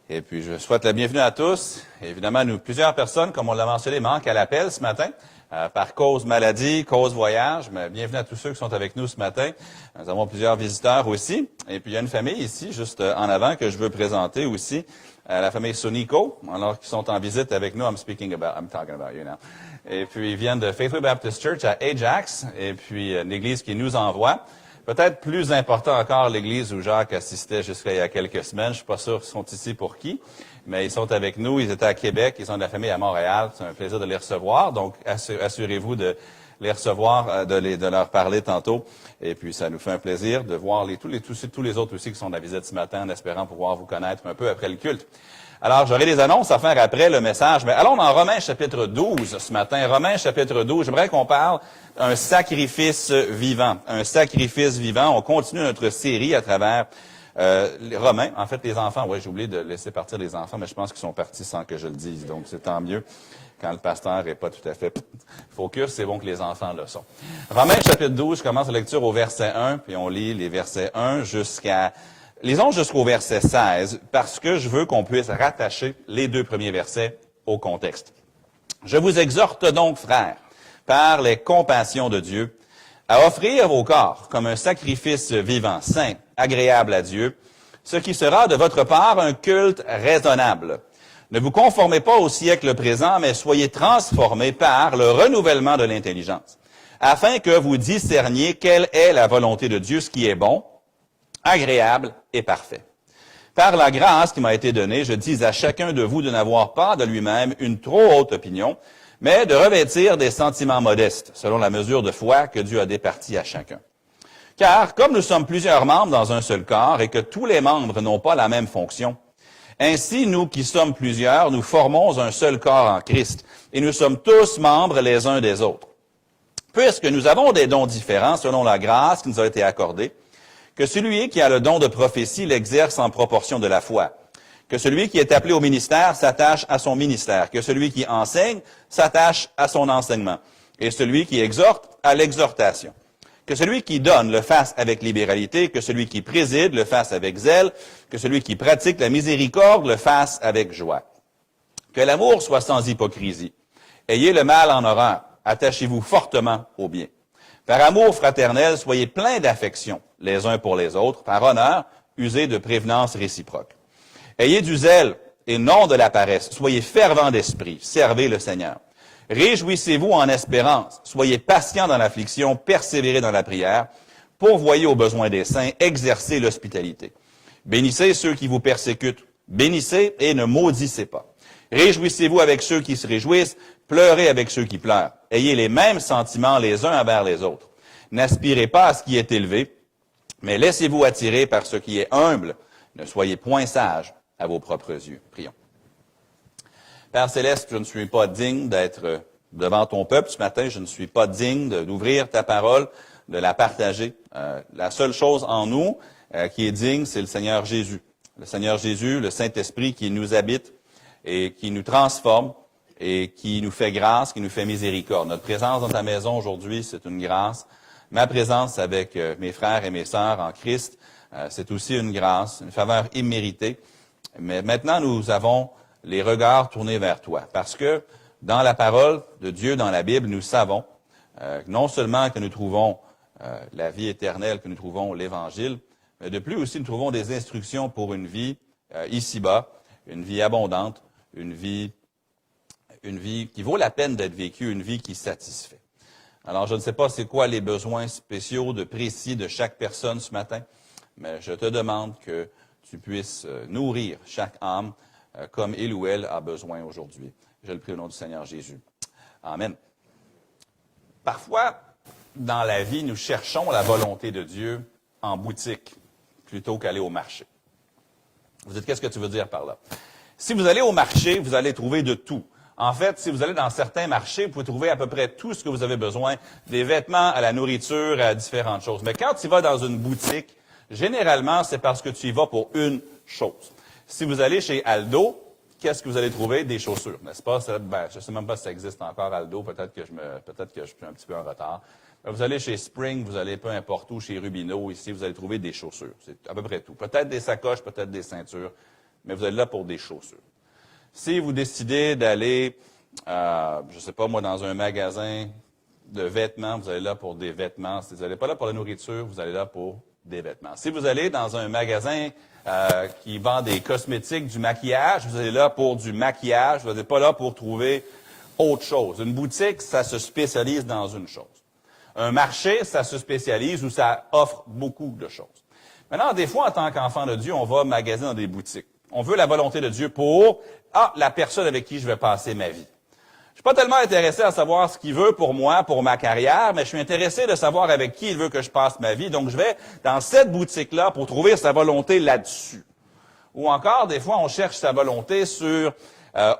Et puis, je souhaite la bienvenue à tous. Évidemment, plusieurs personnes, comme on l'a mentionné, manquent à l'appel ce matin, par cause maladie, cause voyage. Mais bienvenue à tous ceux qui sont avec nous ce matin. Nous avons plusieurs visiteurs aussi. Et puis, il y a une famille ici, juste en avant, que je veux présenter aussi. La famille Sonico, alors qu'ils sont en visite avec nous. I'm talking about you now. Et puis, ils viennent de Faithful Baptist Church à Ajax. Et puis, l'église qui nous envoie. Peut-être plus important encore, l'église où Jacques assistait jusqu'à il y a quelques semaines. Je suis pas sûr qu'ils sont ici pour qui, mais ils sont avec nous. Ils étaient à Québec, ils ont de la famille à Montréal. C'est un plaisir de les recevoir. Donc, assurez-vous de les recevoir, de leur parler tantôt. Et puis, ça nous fait un plaisir de voir tous les autres aussi qui sont de la visite ce matin, en espérant pouvoir vous connaître un peu après le culte. Alors, j'aurai des annonces à faire après le message, mais allons dans Romains chapitre 12 ce matin. Romains chapitre 12, j'aimerais qu'on parle d'un sacrifice vivant. Un sacrifice vivant. On continue notre série à travers les Romains. En fait, les enfants, j'ai oublié de laisser partir les enfants, mais je pense qu'ils sont partis sans que je le dise. Donc, c'est tant mieux quand le pasteur n'est pas tout à fait focus. C'est bon que les enfants le sont. Romains chapitre 12, je commence la lecture au verset 1, puis on lit les versets 1 Lisons jusqu'au verset 16, parce que je veux qu'on puisse rattacher les deux premiers versets au contexte. Je vous exhorte donc, frères, par les compassions de Dieu, à offrir vos corps comme un sacrifice vivant, saint, agréable à Dieu, ce qui sera de votre part un culte raisonnable. Ne vous conformez pas au siècle présent, mais soyez transformés par le renouvellement de l'intelligence, afin que vous discerniez quelle est la volonté de Dieu, ce qui est bon, agréable et parfait. Par la grâce qui m'a été donnée, je dis à chacun de vous de n'avoir pas de lui-même une trop haute opinion, mais de revêtir des sentiments modestes, selon la mesure de foi que Dieu a départie à chacun. Car, comme nous sommes plusieurs membres dans un seul corps et que tous les membres n'ont pas la même fonction, ainsi, nous qui sommes plusieurs, nous formons un seul corps en Christ, et nous sommes tous membres les uns des autres. Puisque nous avons des dons différents selon la grâce qui nous a été accordée, que celui qui a le don de prophétie l'exerce en proportion de la foi, que celui qui est appelé au ministère s'attache à son ministère, que celui qui enseigne s'attache à son enseignement, et celui qui exhorte à l'exhortation, que celui qui donne le fasse avec libéralité, que celui qui préside le fasse avec zèle, que celui qui pratique la miséricorde le fasse avec joie. Que l'amour soit sans hypocrisie. Ayez le mal en horreur, attachez-vous fortement au bien. Par amour fraternel, soyez pleins d'affection les uns pour les autres. Par honneur, usez de prévenance réciproque. Ayez du zèle et non de la paresse. Soyez fervents d'esprit. Servez le Seigneur. Réjouissez-vous en espérance. Soyez patients dans l'affliction. Persévérez dans la prière. Pourvoyez aux besoins des saints. Exercez l'hospitalité. Bénissez ceux qui vous persécutent. Bénissez et ne maudissez pas. Réjouissez-vous avec ceux qui se réjouissent. Pleurez avec ceux qui pleurent. Ayez les mêmes sentiments les uns envers les autres. N'aspirez pas à ce qui est élevé, mais laissez-vous attirer par ce qui est humble. Ne soyez point sages à vos propres yeux. Prions. Père Céleste, je ne suis pas digne d'être devant ton peuple ce matin. Je ne suis pas digne d'ouvrir ta parole, de la partager. La seule chose en nous qui est digne, c'est le Seigneur Jésus. Le Seigneur Jésus, le Saint-Esprit qui nous habite et qui nous transforme et qui nous fait grâce, qui nous fait miséricorde. Notre présence dans ta maison aujourd'hui, c'est une grâce. Ma présence avec mes frères et mes sœurs en Christ, c'est aussi une grâce, une faveur imméritée. Mais maintenant, nous avons les regards tournés vers toi. Parce que dans la parole de Dieu, dans la Bible, nous savons non seulement que nous trouvons la vie éternelle, que nous trouvons l'Évangile, mais de plus aussi nous trouvons des instructions pour une vie ici-bas, une vie abondante, une vie qui vaut la peine d'être vécue, une vie qui satisfait. Alors, je ne sais pas c'est quoi les besoins spéciaux, précis de chaque personne ce matin, mais je te demande que tu puisses nourrir chaque âme comme il ou elle a besoin aujourd'hui. Je le prie au nom du Seigneur Jésus. Amen. Parfois, dans la vie, nous cherchons la volonté de Dieu en boutique plutôt qu'aller au marché. Vous dites, qu'est-ce que tu veux dire par là? Si vous allez au marché, vous allez trouver de tout. En fait, si vous allez dans certains marchés, vous pouvez trouver à peu près tout ce que vous avez besoin, des vêtements à la nourriture, à différentes choses. Mais quand tu vas dans une boutique, généralement, c'est parce que tu y vas pour une chose. Si vous allez chez Aldo, qu'est-ce que vous allez trouver? Des chaussures, n'est-ce pas? Je ne sais même pas si ça existe encore, Aldo, peut-être que je suis un petit peu en retard. Vous allez chez Spring, vous allez peu importe où, chez Rubino, ici, vous allez trouver des chaussures. C'est à peu près tout. Peut-être des sacoches, peut-être des ceintures, mais vous allez là pour des chaussures. Si vous décidez d'aller, je sais pas moi, dans un magasin de vêtements, vous allez là pour des vêtements. Si vous n'allez pas là pour la nourriture, vous allez là pour des vêtements. Si vous allez dans un magasin qui vend des cosmétiques, du maquillage, vous allez là pour du maquillage, vous n'êtes pas là pour trouver autre chose. Une boutique, ça se spécialise dans une chose. Un marché, ça se spécialise ou ça offre beaucoup de choses. Maintenant, des fois, en tant qu'enfant de Dieu, on va magasiner dans des boutiques. On veut la volonté de Dieu pour la personne avec qui je vais passer ma vie. Je suis pas tellement intéressé à savoir ce qu'il veut pour moi, pour ma carrière, mais je suis intéressé de savoir avec qui il veut que je passe ma vie. Donc, je vais dans cette boutique-là pour trouver sa volonté là-dessus. Ou encore, des fois, on cherche sa volonté sur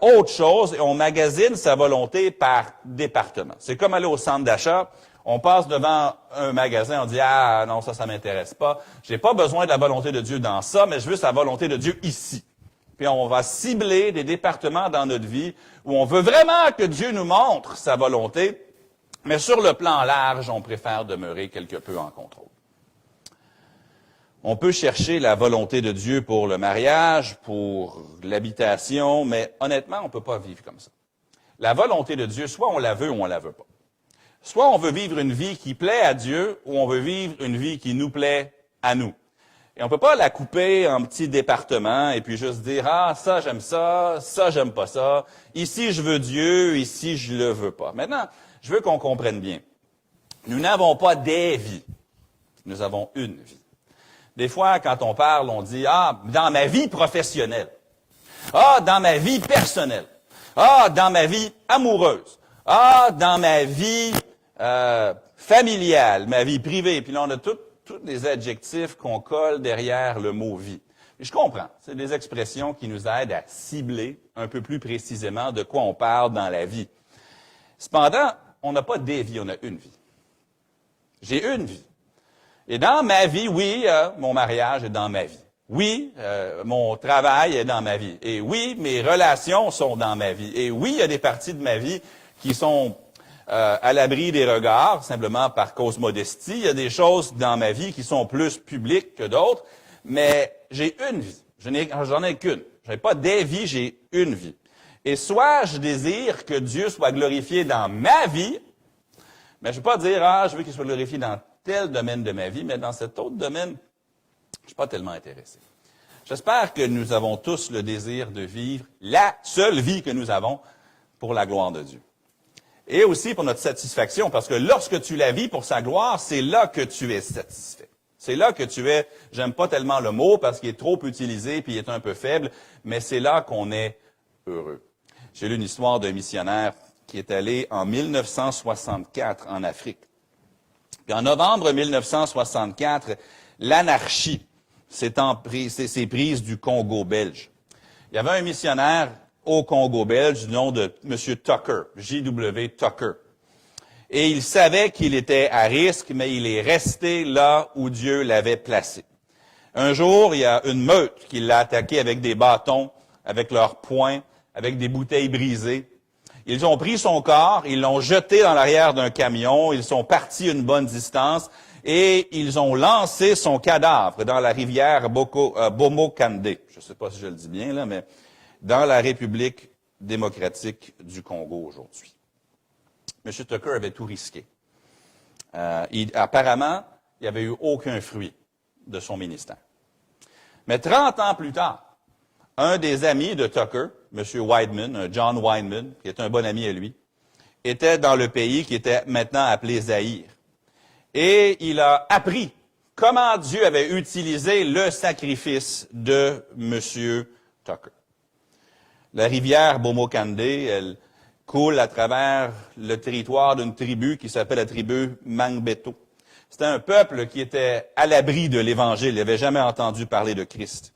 autre chose et on magasine sa volonté par département. C'est comme aller au centre d'achat. On passe devant un magasin, on dit « Ah non, ça m'intéresse pas. J'ai pas besoin de la volonté de Dieu dans ça, mais je veux sa volonté de Dieu ici. » Puis on va cibler des départements dans notre vie où on veut vraiment que Dieu nous montre sa volonté, mais sur le plan large, on préfère demeurer quelque peu en contrôle. On peut chercher la volonté de Dieu pour le mariage, pour l'habitation, mais honnêtement, on ne peut pas vivre comme ça. La volonté de Dieu, soit on la veut ou on la veut pas. Soit on veut vivre une vie qui plaît à Dieu, ou on veut vivre une vie qui nous plaît à nous. Et on peut pas la couper en petits départements et puis juste dire, ça j'aime ça j'aime pas ça, ici je veux Dieu, ici je le veux pas. Maintenant, je veux qu'on comprenne bien. Nous n'avons pas des vies, nous avons une vie. Des fois, quand on parle, on dit, dans ma vie professionnelle, dans ma vie personnelle, dans ma vie amoureuse, dans ma vie familiale, ma vie privée, puis là on a tous les adjectifs qu'on colle derrière le mot « vie ». Je comprends, c'est des expressions qui nous aident à cibler un peu plus précisément de quoi on parle dans la vie. Cependant, on n'a pas des vies, on a une vie. J'ai une vie. Et dans ma vie, oui, mon mariage est dans ma vie. Oui, mon travail est dans ma vie. Et oui, mes relations sont dans ma vie. Et oui, il y a des parties de ma vie qui sont à l'abri des regards, simplement par cause modestie. Il y a des choses dans ma vie qui sont plus publiques que d'autres, mais j'ai une vie. J'en ai qu'une. Je n'ai pas des vies, j'ai une vie. Et soit je désire que Dieu soit glorifié dans ma vie, mais je ne vais pas dire, je veux qu'il soit glorifié dans tel domaine de ma vie, mais dans cet autre domaine, je ne suis pas tellement intéressé. J'espère que nous avons tous le désir de vivre la seule vie que nous avons pour la gloire de Dieu. Et aussi pour notre satisfaction, parce que lorsque tu la vis pour sa gloire, c'est là que tu es satisfait. C'est là que tu es, j'aime pas tellement le mot parce qu'il est trop utilisé puis il est un peu faible, mais c'est là qu'on est heureux. J'ai lu une histoire d'un missionnaire qui est allé en 1964 en Afrique. Puis en novembre 1964, l'anarchie s'est prise du Congo belge. Il y avait un missionnaire au Congo belge du nom de M. Tucker, J.W. Tucker. Et il savait qu'il était à risque, mais il est resté là où Dieu l'avait placé. Un jour, il y a une meute qui l'a attaqué avec des bâtons, avec leurs poings, avec des bouteilles brisées. Ils ont pris son corps, ils l'ont jeté dans l'arrière d'un camion, ils sont partis une bonne distance et ils ont lancé son cadavre dans la rivière Bomokande. Je ne sais pas si je le dis bien, là, mais dans la République démocratique du Congo aujourd'hui. M. Tucker avait tout risqué. Apparemment, il n'y avait eu aucun fruit de son ministère. Mais 30 ans plus tard, un des amis de Tucker, M. Wideman, John Wideman, qui est un bon ami à lui, était dans le pays qui était maintenant appelé Zaïre. Et il a appris comment Dieu avait utilisé le sacrifice de M. Tucker. La rivière Bomokande, elle coule à travers le territoire d'une tribu qui s'appelle la tribu Mangbeto. C'était un peuple qui était à l'abri de l'Évangile, il n'avait jamais entendu parler de Christ.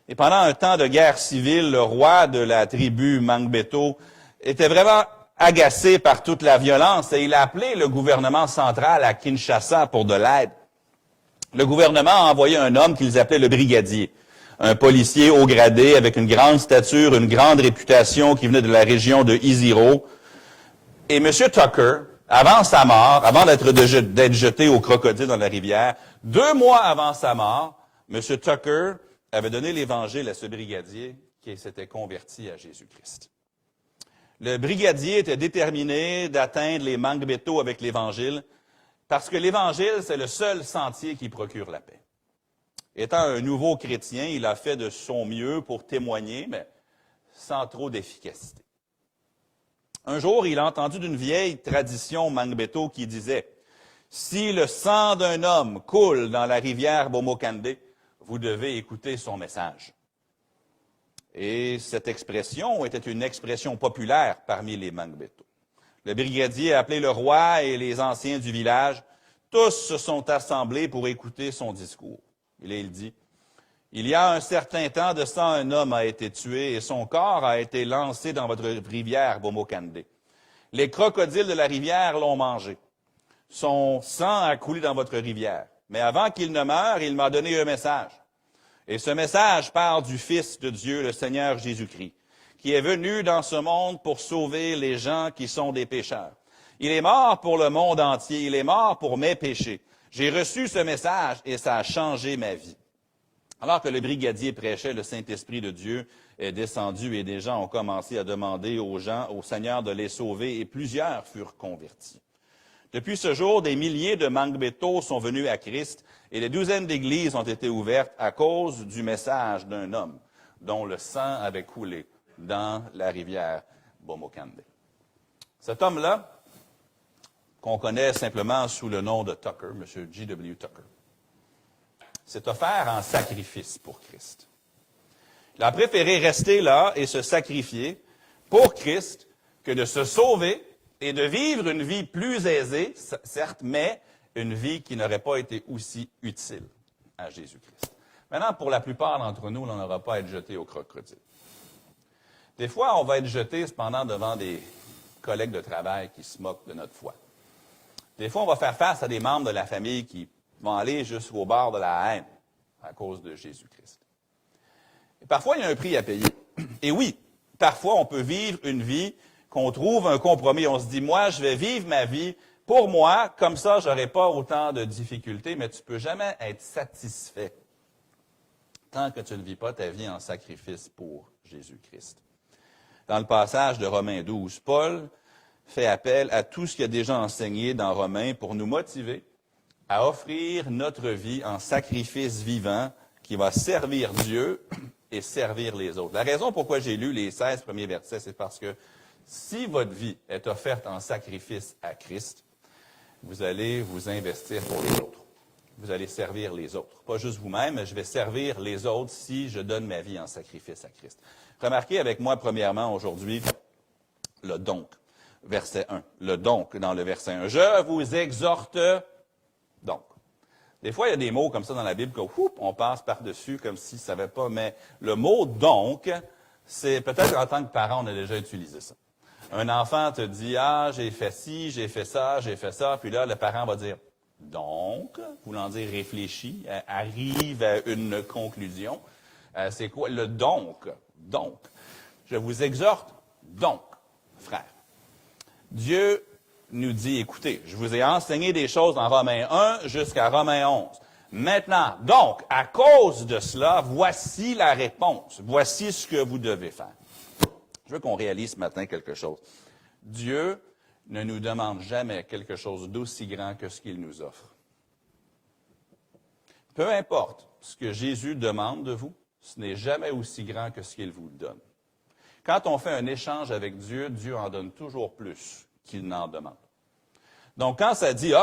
Et pendant un temps de guerre civile, le roi de la tribu Mangbeto était vraiment agacé par toute la violence et il a appelé le gouvernement central à Kinshasa pour de l'aide. Le gouvernement a envoyé un homme qu'ils appelaient le brigadier, un policier haut gradé avec une grande stature, une grande réputation qui venait de la région de Isiro. Et M. Tucker, avant sa mort, avant d'être jeté au crocodile dans la rivière, 2 mois avant sa mort, M. Tucker avait donné l'Évangile à ce brigadier qui s'était converti à Jésus-Christ. Le brigadier était déterminé d'atteindre les Mangbeto avec l'Évangile, parce que l'Évangile, c'est le seul sentier qui procure la paix. Étant un nouveau chrétien, il a fait de son mieux pour témoigner, mais sans trop d'efficacité. Un jour, il a entendu d'une vieille tradition Mangbeto qui disait « Si le sang d'un homme coule dans la rivière Bomokande, vous devez écouter son message. » Et cette expression était une expression populaire parmi les Mangbeto. Le brigadier a appelé le roi et les anciens du village. Tous se sont assemblés pour écouter son discours. Et il dit, « Il y a un certain temps de ça, un homme a été tué et son corps a été lancé dans votre rivière Bomokande. Les crocodiles de la rivière l'ont mangé. Son sang a coulé dans votre rivière. Mais avant qu'il ne meure, il m'a donné un message. Et ce message part du Fils de Dieu, le Seigneur Jésus-Christ, qui est venu dans ce monde pour sauver les gens qui sont des pécheurs. Il est mort pour le monde entier. Il est mort pour mes péchés. J'ai reçu ce message et ça a changé ma vie. » Alors que le brigadier prêchait, le Saint-Esprit de Dieu est descendu et des gens ont commencé à demander aux gens, au Seigneur de les sauver et plusieurs furent convertis. Depuis ce jour, des milliers de Mangbeto sont venus à Christ et des douzaines d'églises ont été ouvertes à cause du message d'un homme dont le sang avait coulé dans la rivière Bomokande. Cet homme-là, qu'on connaît simplement sous le nom de Tucker, M. G.W. Tucker, s'est offert en sacrifice pour Christ. Il a préféré rester là et se sacrifier pour Christ que de se sauver et de vivre une vie plus aisée, certes, mais une vie qui n'aurait pas été aussi utile à Jésus-Christ. Maintenant, pour la plupart d'entre nous, on n'aura pas à être jeté au crocodile. Des fois, on va être jeté cependant devant des collègues de travail qui se moquent de notre foi. Des fois, on va faire face à des membres de la famille qui vont aller jusqu'au bord de la haine à cause de Jésus-Christ. Et parfois, il y a un prix à payer. Et oui, parfois, on peut vivre une vie qu'on trouve un compromis. On se dit, moi, je vais vivre ma vie pour moi, comme ça, je n'aurai pas autant de difficultés, mais tu ne peux jamais être satisfait tant que tu ne vis pas ta vie en sacrifice pour Jésus-Christ. Dans le passage de Romains 12, Paul fait appel à tout ce qu'il a déjà enseigné dans Romains pour nous motiver à offrir notre vie en sacrifice vivant qui va servir Dieu et servir les autres. La raison pourquoi j'ai lu les 16 premiers versets, c'est parce que si votre vie est offerte en sacrifice à Christ, vous allez vous investir pour les autres. Vous allez servir les autres. Pas juste vous-même, mais je vais servir les autres si je donne ma vie en sacrifice à Christ. Remarquez avec moi, premièrement, aujourd'hui, le donc. Verset 1. Le donc dans le verset 1. Je vous exhorte donc. Des fois, il y a des mots comme ça dans la Bible qu'on passe par-dessus comme si ça ne savait pas, mais le mot donc, c'est peut-être en tant que parent, on a déjà utilisé ça. Un enfant te dit, ah, j'ai fait ci, j'ai fait ça, puis là, le parent va dire, donc, voulant dire réfléchis, arrive à une conclusion. C'est quoi le donc? Donc. Je vous exhorte, donc, frère. Dieu nous dit, écoutez, je vous ai enseigné des choses en Romains 1 jusqu'à Romains 11. Maintenant, donc, à cause de cela, voici la réponse. Voici ce que vous devez faire. Je veux qu'on réalise ce matin quelque chose. Dieu ne nous demande jamais quelque chose d'aussi grand que ce qu'il nous offre. Peu importe ce que Jésus demande de vous, ce n'est jamais aussi grand que ce qu'il vous donne. Quand on fait un échange avec Dieu, Dieu en donne toujours plus qu'il n'en demande. Donc, quand ça dit,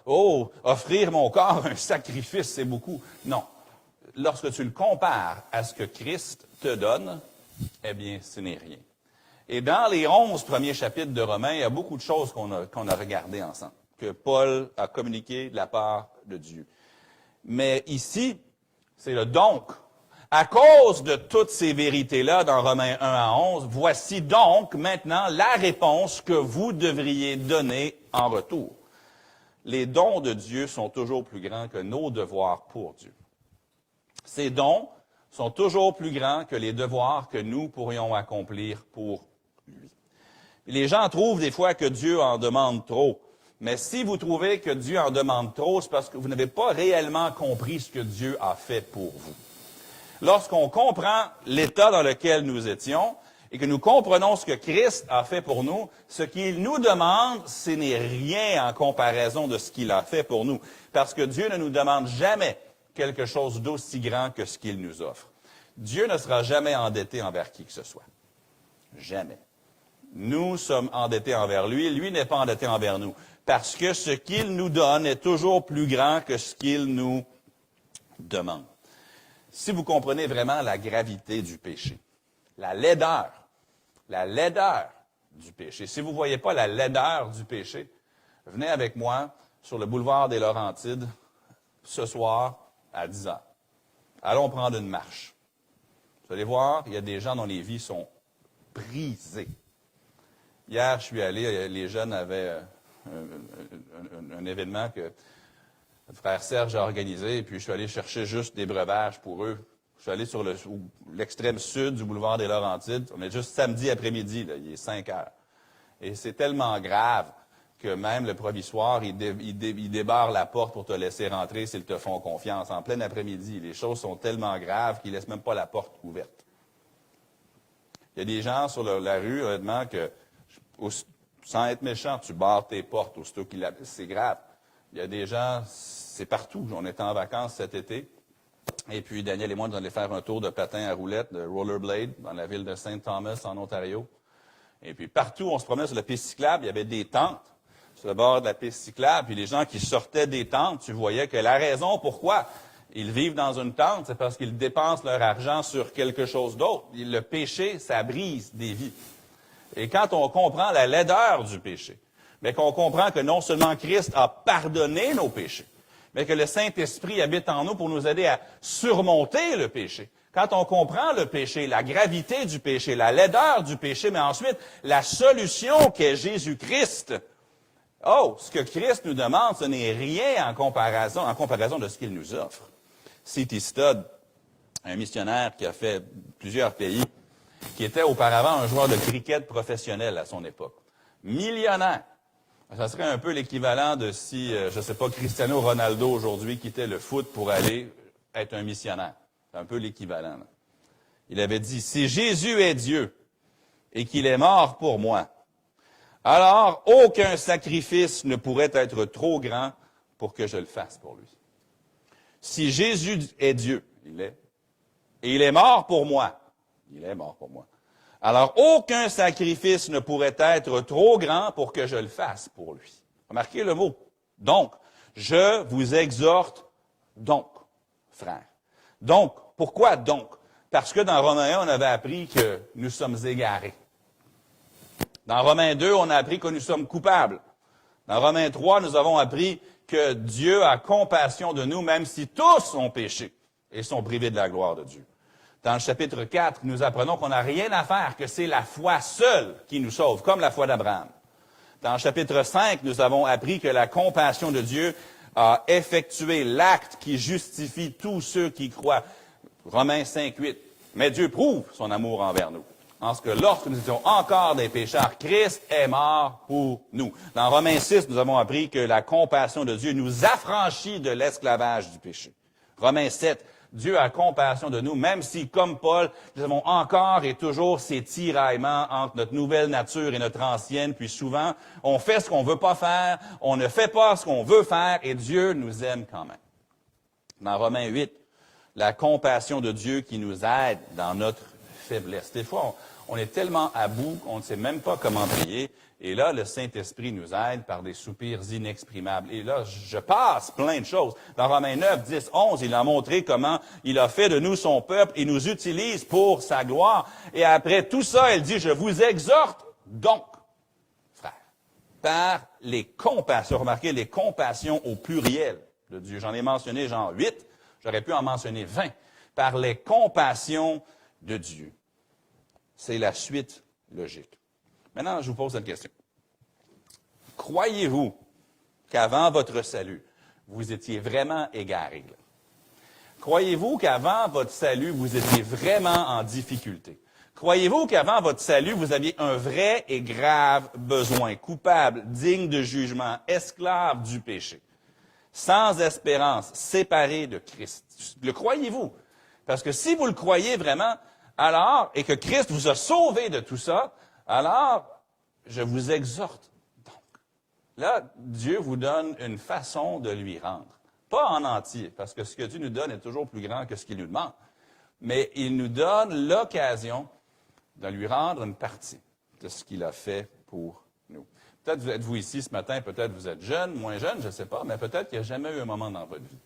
offrir mon corps, un sacrifice, c'est beaucoup. Non. Lorsque tu le compares à ce que Christ te donne, eh bien, ce n'est rien. Et dans les 11 premiers chapitres de Romains, il y a beaucoup de choses qu'on a regardées ensemble, que Paul a communiquées de la part de Dieu. Mais ici, c'est le donc. À cause de toutes ces vérités-là dans Romains 1 à 11, voici donc maintenant la réponse que vous devriez donner en retour. Les dons de Dieu sont toujours plus grands que nos devoirs pour Dieu. Ces dons sont toujours plus grands que les devoirs que nous pourrions accomplir pour lui. Les gens trouvent des fois que Dieu en demande trop. Mais si vous trouvez que Dieu en demande trop, c'est parce que vous n'avez pas réellement compris ce que Dieu a fait pour vous. Lorsqu'on comprend l'état dans lequel nous étions et que nous comprenons ce que Christ a fait pour nous, ce qu'il nous demande, ce n'est rien en comparaison de ce qu'il a fait pour nous. Parce que Dieu ne nous demande jamais quelque chose d'aussi grand que ce qu'il nous offre. Dieu ne sera jamais endetté envers qui que ce soit. Jamais. Nous sommes endettés envers lui, lui n'est pas endetté envers nous. Parce que ce qu'il nous donne est toujours plus grand que ce qu'il nous demande. Si vous comprenez vraiment la gravité du péché, la laideur du péché, si vous ne voyez pas la laideur du péché, venez avec moi sur le boulevard des Laurentides ce soir à 10 heures. Allons prendre une marche. Vous allez voir, il y a des gens dont les vies sont brisées. Hier, je suis allé, les jeunes avaient un événement que le frère Serge a organisé, et puis je suis allé chercher juste des breuvages pour eux. Je suis allé sur l'extrême sud du boulevard des Laurentides. On est juste samedi après-midi, là, il est 5 heures. Et c'est tellement grave que même le provisoire, il débarre la porte pour te laisser rentrer s'ils te font confiance. En plein après-midi, les choses sont tellement graves qu'ils ne laissent même pas la porte ouverte. Il y a des gens sur la rue, honnêtement, que, sans être méchant, tu barres tes portes aussitôt qu'il a... C'est grave. Il y a des gens, c'est partout. On était en vacances cet été. Et puis, Daniel et moi, nous allons faire un tour de patin à roulettes, de rollerblade, dans la ville de Saint Thomas, en Ontario. Et puis, partout, on se promenait sur la piste cyclable, il y avait des tentes sur le bord de la piste cyclable. Puis, les gens qui sortaient des tentes, tu voyais que la raison pourquoi ils vivent dans une tente, c'est parce qu'ils dépensent leur argent sur quelque chose d'autre. Le péché, ça brise des vies. Et quand on comprend la laideur du péché, mais qu'on comprend que non seulement Christ a pardonné nos péchés, mais que le Saint-Esprit habite en nous pour nous aider à surmonter le péché. Quand on comprend le péché, la gravité du péché, la laideur du péché, mais ensuite la solution qu'est Jésus-Christ, ce que Christ nous demande, ce n'est rien en comparaison de ce qu'il nous offre. C.T. Studd, un missionnaire qui a fait plusieurs pays, qui était auparavant un joueur de cricket professionnel à son époque, millionnaire. Ça serait un peu l'équivalent de si, je ne sais pas, Cristiano Ronaldo aujourd'hui quittait le foot pour aller être un missionnaire. C'est un peu l'équivalent. Là. Il avait dit, si Jésus est Dieu et qu'il est mort pour moi, alors aucun sacrifice ne pourrait être trop grand pour que je le fasse pour lui. Si Jésus est Dieu, il est, et il est mort pour moi, il est mort pour moi. Alors, aucun sacrifice ne pourrait être trop grand pour que je le fasse pour lui. Remarquez le mot. Donc, je vous exhorte donc, frères. Donc, pourquoi donc? Parce que dans Romains 1, on avait appris que nous sommes égarés. Dans Romains 2, on a appris que nous sommes coupables. Dans Romains 3, nous avons appris que Dieu a compassion de nous, même si tous ont péché et sont privés de la gloire de Dieu. Dans le chapitre 4, nous apprenons qu'on n'a rien à faire, que c'est la foi seule qui nous sauve, comme la foi d'Abraham. Dans le chapitre 5, nous avons appris que la compassion de Dieu a effectué l'acte qui justifie tous ceux qui croient. Romains 5, 8. Mais Dieu prouve son amour envers nous. En ce que lorsque nous étions encore des pécheurs, Christ est mort pour nous. Dans Romains 6, nous avons appris que la compassion de Dieu nous affranchit de l'esclavage du péché. Romains 7, Dieu a compassion de nous, même si, comme Paul, nous avons encore et toujours ces tiraillements entre notre nouvelle nature et notre ancienne, puis souvent, on fait ce qu'on veut pas faire, on ne fait pas ce qu'on veut faire, et Dieu nous aime quand même. Dans Romains 8, la compassion de Dieu qui nous aide dans notre faiblesse. Des fois, on est tellement à bout qu'on ne sait même pas comment prier. Et là, le Saint-Esprit nous aide par des soupirs inexprimables. Et là, je passe plein de choses. Dans Romains 9, 10, 11, il a montré comment il a fait de nous son peuple et nous utilise pour sa gloire. Et après tout ça, il dit, je vous exhorte donc, frères, par les compassions. Remarquez, les compassions au pluriel de Dieu. J'en ai mentionné genre 8, j'aurais pu en mentionner 20. Par les compassions de Dieu. C'est la suite logique. Maintenant, je vous pose cette question. Croyez-vous qu'avant votre salut, vous étiez vraiment égaré? Croyez-vous qu'avant votre salut, vous étiez vraiment en difficulté? Croyez-vous qu'avant votre salut, vous aviez un vrai et grave besoin, coupable, digne de jugement, esclave du péché, sans espérance, séparé de Christ? Le croyez-vous? Parce que si vous le croyez vraiment, alors, et que Christ vous a sauvé de tout ça, alors, je vous exhorte. Donc, là, Dieu vous donne une façon de lui rendre. Pas en entier, parce que ce que Dieu nous donne est toujours plus grand que ce qu'il nous demande. Mais il nous donne l'occasion de lui rendre une partie de ce qu'il a fait pour nous. Peut-être êtes-vous ici ce matin, peut-être vous êtes jeune, moins jeune, je ne sais pas, mais peut-être qu'il n'y a jamais eu un moment dans votre vie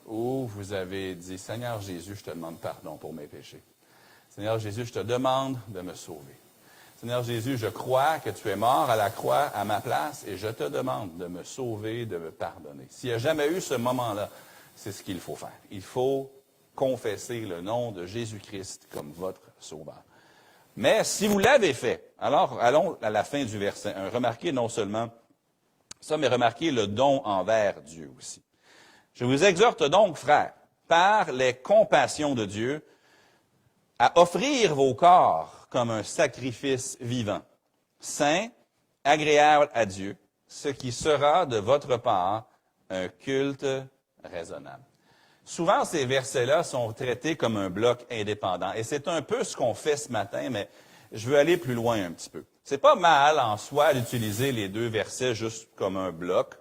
où vous avez dit, « Seigneur Jésus, je te demande pardon pour mes péchés. Seigneur Jésus, je te demande de me sauver. Seigneur Jésus, je crois que tu es mort à la croix à ma place et je te demande de me sauver, de me pardonner. » S'il n'y a jamais eu ce moment-là, c'est ce qu'il faut faire. Il faut confesser le nom de Jésus-Christ comme votre sauveur. Mais si vous l'avez fait, alors allons à la fin du verset 1. Remarquez non seulement ça, mais remarquez le don envers Dieu aussi. Je vous exhorte donc, frères, par les compassions de Dieu, à offrir vos corps comme un sacrifice vivant, saint, agréable à Dieu, ce qui sera de votre part un culte raisonnable. Souvent, ces versets-là sont traités comme un bloc indépendant. Et c'est un peu ce qu'on fait ce matin, mais je veux aller plus loin un petit peu. C'est pas mal en soi d'utiliser les deux versets juste comme un bloc.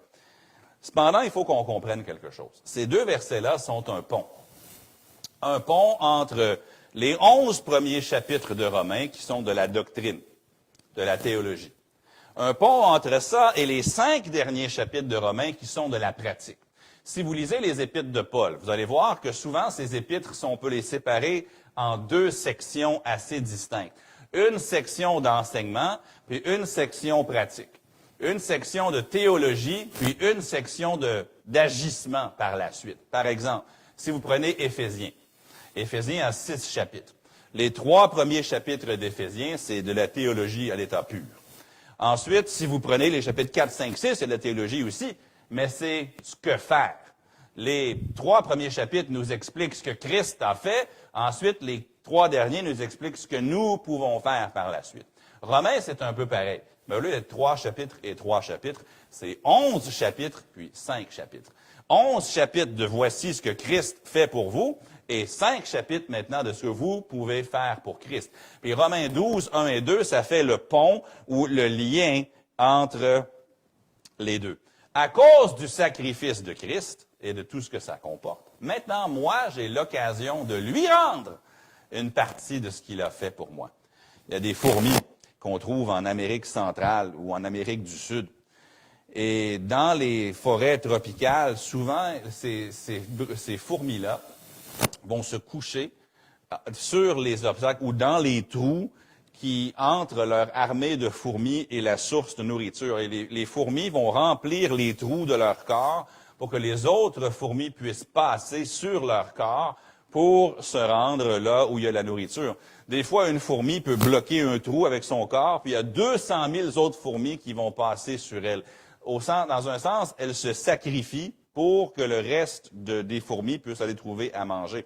Cependant, il faut qu'on comprenne quelque chose. Ces deux versets-là sont un pont. Un pont entre les 11 premiers chapitres de Romains, qui sont de la doctrine, de la théologie. Un pont entre ça et les 5 derniers chapitres de Romains, qui sont de la pratique. Si vous lisez les épîtres de Paul, vous allez voir que souvent, ces épîtres, on peut les séparer en 2 sections assez distinctes. Une section d'enseignement, puis une section pratique. Une section de théologie, puis une section d'agissement par la suite. Par exemple, si vous prenez Éphésiens. Éphésiens a 6 chapitres. Les 3 premiers chapitres d'Éphésiens, c'est de la théologie à l'état pur. Ensuite, si vous prenez les chapitres 4, 5, 6, c'est de la théologie aussi, mais c'est ce que faire. Les 3 premiers chapitres nous expliquent ce que Christ a fait. Ensuite, les 3 derniers nous expliquent ce que nous pouvons faire par la suite. Romains, c'est un peu pareil. Mais au lieu d'être 3 chapitres et 3 chapitres, c'est 11 chapitres, puis 5 chapitres. 11 chapitres de voici ce que Christ fait pour vous, et 5 chapitres maintenant de ce que vous pouvez faire pour Christ. Puis Romains 12, 1 et 2, ça fait le pont ou le lien entre les deux. À cause du sacrifice de Christ et de tout ce que ça comporte, maintenant, moi, j'ai l'occasion de lui rendre une partie de ce qu'il a fait pour moi. Il y a des fourmis qu'on trouve en Amérique centrale ou en Amérique du Sud. Et dans les forêts tropicales, souvent, ces fourmis-là vont se coucher sur les obstacles ou dans les trous qui entrent leur armée de fourmis et la source de nourriture. Et les fourmis vont remplir les trous de leur corps pour que les autres fourmis puissent passer sur leur corps pour se rendre là où il y a la nourriture. Des fois, une fourmi peut bloquer un trou avec son corps, puis il y a 200 000 autres fourmis qui vont passer sur elle. Dans un sens, elle se sacrifie pour que le reste des fourmis puissent aller trouver à manger.